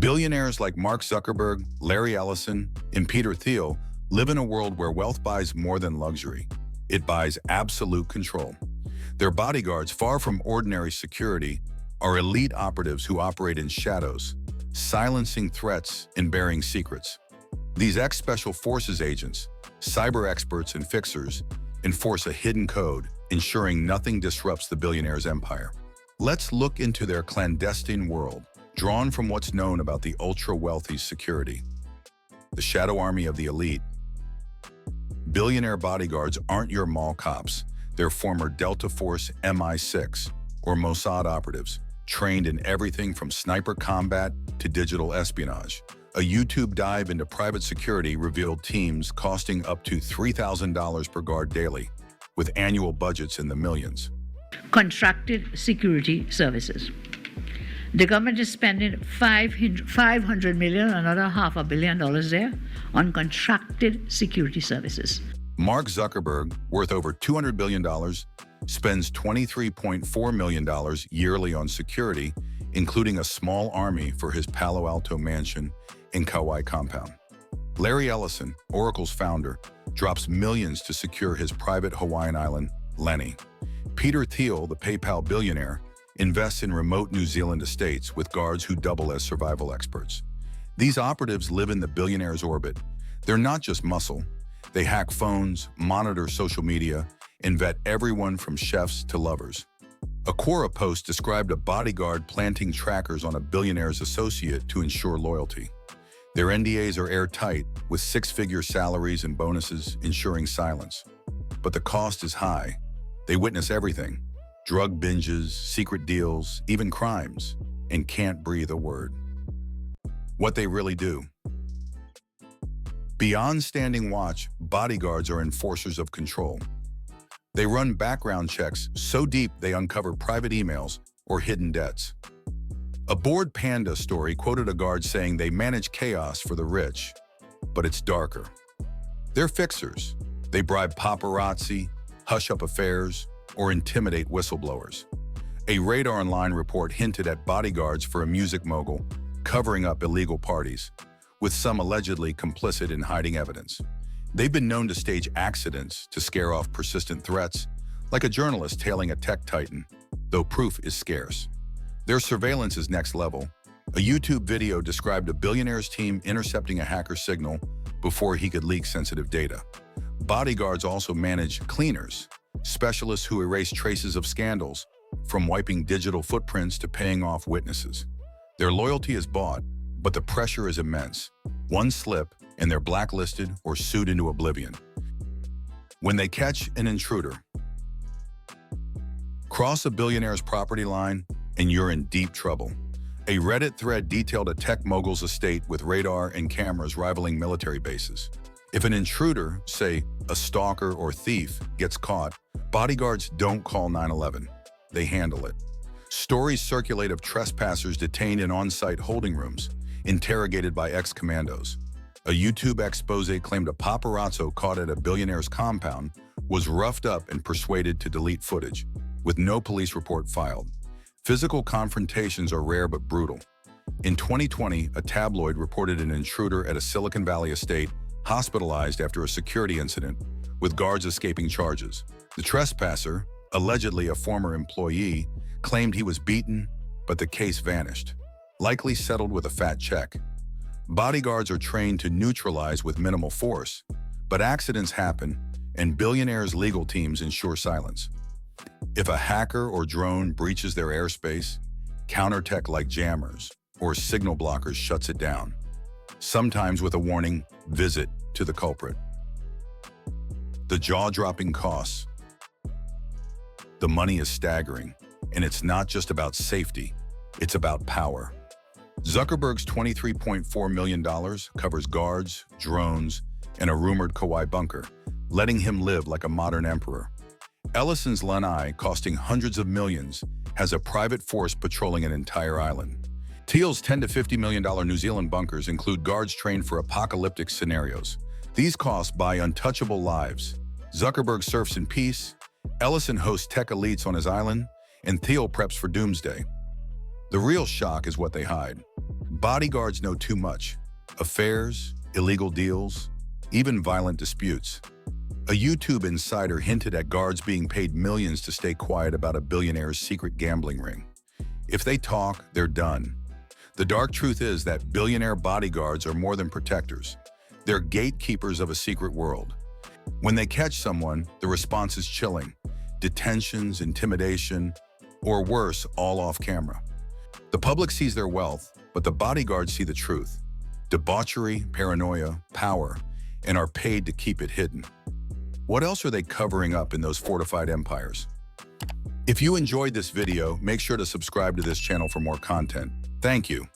Billionaires like Mark Zuckerberg, Larry Ellison, and Peter Thiel live in a world where wealth buys more than luxury. It buys absolute control. Their bodyguards, far from ordinary security, are elite operatives who operate in shadows, silencing threats and bearing secrets. These ex-special forces agents, cyber experts and fixers, enforce a hidden code, ensuring nothing disrupts the billionaire's empire. Let's look into their clandestine world, drawn from what's known about the ultra-wealthy's security. The shadow army of the elite. Billionaire bodyguards aren't your mall cops. They're former Delta Force MI6 or Mossad operatives, trained in everything from sniper combat to digital espionage. A YouTube dive into private security revealed teams costing up to $3,000 per guard daily, with annual budgets in the millions. Contracted security services. The government is spending $500 million, another $500 million there, on contracted security services. Mark Zuckerberg, worth over $200 billion, spends $23.4 million yearly on security, including a small army for his Palo Alto mansion and Kauai compound. Larry Ellison, Oracle's founder, drops millions to secure his private Hawaiian island, Lenny. Peter Thiel, the PayPal billionaire, invests in remote New Zealand estates with guards who double as survival experts. These operatives live in the billionaire's orbit. They're not just muscle. They hack phones, monitor social media, and vet everyone from chefs to lovers. A Quora post described a bodyguard planting trackers on a billionaire's associate to ensure loyalty. Their NDAs are airtight, with six-figure salaries and bonuses ensuring silence. But the cost is high. They witness everything: drug binges, secret deals, even crimes, and can't breathe a word. What they really do. Beyond standing watch, bodyguards are enforcers of control. They run background checks so deep they uncover private emails or hidden debts. A Bored Panda story quoted a guard saying they manage chaos for the rich, but it's darker. They're fixers. They bribe paparazzi, hush up affairs, or intimidate whistleblowers. A Radar Online report hinted at bodyguards for a music mogul covering up illegal parties, with some allegedly complicit in hiding evidence. They've been known to stage accidents to scare off persistent threats, like a journalist tailing a tech titan, though proof is scarce. Their surveillance is next level. A YouTube video described a billionaire's team intercepting a hacker's signal before he could leak sensitive data. Bodyguards also manage cleaners, specialists who erase traces of scandals, from wiping digital footprints to paying off witnesses. Their loyalty is bought, but the pressure is immense. One slip, and they're blacklisted or sued into oblivion. When they catch an intruder, cross a billionaire's property line, and you're in deep trouble. A Reddit thread detailed a tech mogul's estate with radar and cameras rivaling military bases. If an intruder, say a stalker or thief, gets caught, bodyguards don't call 911. They handle it. Stories circulate of trespassers detained in on-site holding rooms, interrogated by ex-commandos. A YouTube expose claimed a paparazzo caught at a billionaire's compound was roughed up and persuaded to delete footage, with no police report filed. Physical confrontations are rare but brutal. In 2020, a tabloid reported an intruder at a Silicon Valley estate hospitalized after a security incident, with guards escaping charges. The trespasser, allegedly a former employee, claimed he was beaten, but the case vanished, likely settled with a fat check. Bodyguards are trained to neutralize with minimal force, but accidents happen, and billionaires' legal teams ensure silence. If a hacker or drone breaches their airspace, counter-tech like jammers or signal blockers shuts it down, sometimes with a warning, visit to the culprit. The jaw-dropping costs. The money is staggering, and it's not just about safety, it's about power. Zuckerberg's $23.4 million covers guards, drones, and a rumored Kauai bunker, letting him live like a modern emperor. Ellison's Lanai, costing hundreds of millions, has a private force patrolling an entire island. Thiel's $10 to $50 million New Zealand bunkers include guards trained for apocalyptic scenarios. These costs buy untouchable lives. Zuckerberg surfs in peace, Ellison hosts tech elites on his island, and Thiel preps for doomsday. The real shock is what they hide. Bodyguards know too much. Affairs, illegal deals, even violent disputes. A YouTube insider hinted at guards being paid millions to stay quiet about a billionaire's secret gambling ring. If they talk, they're done. The dark truth is that billionaire bodyguards are more than protectors. They're gatekeepers of a secret world. When they catch someone, the response is chilling. Detentions, intimidation, or worse, all off camera. The public sees their wealth, but the bodyguards see the truth. Debauchery, paranoia, power, and are paid to keep it hidden. What else are they covering up in those fortified empires? If you enjoyed this video, make sure to subscribe to this channel for more content. Thank you.